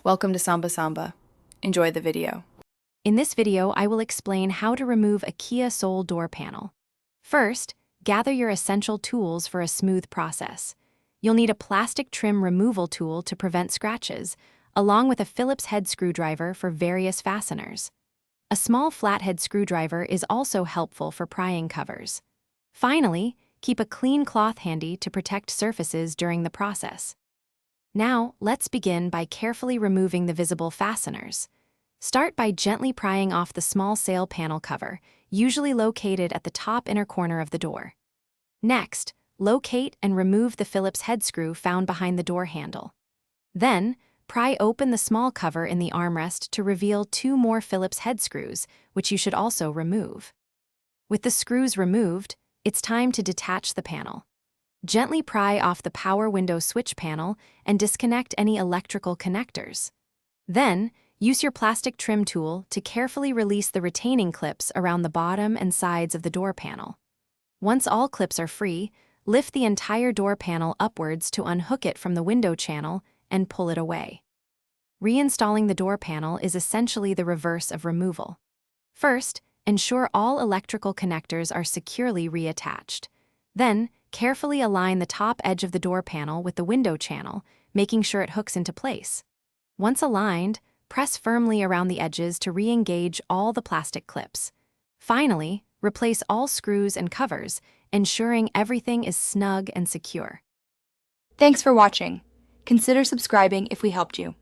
Welcome to Samba Samba. Enjoy the video. In this video, I will explain how to remove a Kia Soul door panel. First, gather your essential tools for a smooth process. You'll need a plastic trim removal tool to prevent scratches, along with a Phillips head screwdriver for various fasteners. A small flathead screwdriver is also helpful for prying covers. Finally, keep a clean cloth handy to protect surfaces during the process. Now, let's begin by carefully removing the visible fasteners. Start by gently prying off the small sail panel cover, usually located at the top inner corner of the door. Next, locate and remove the Phillips head screw found behind the door handle. Then, pry open the small cover in the armrest to reveal two more Phillips head screws, which you should also remove. With the screws removed, it's time to detach the panel. Gently pry off the power window switch panel and disconnect any electrical connectors. Then, use your plastic trim tool to carefully release the retaining clips around the bottom and sides of the door panel. Once all clips are free, lift the entire door panel upwards to unhook it from the window channel and pull it away. Reinstalling the door panel is essentially the reverse of removal. First, ensure all electrical connectors are securely reattached. Then, carefully align the top edge of the door panel with the window channel, making sure it hooks into place. Once aligned, press firmly around the edges to re-engage all the plastic clips. Finally, replace all screws and covers, ensuring everything is snug and secure. Thanks for watching. Consider subscribing if we helped you.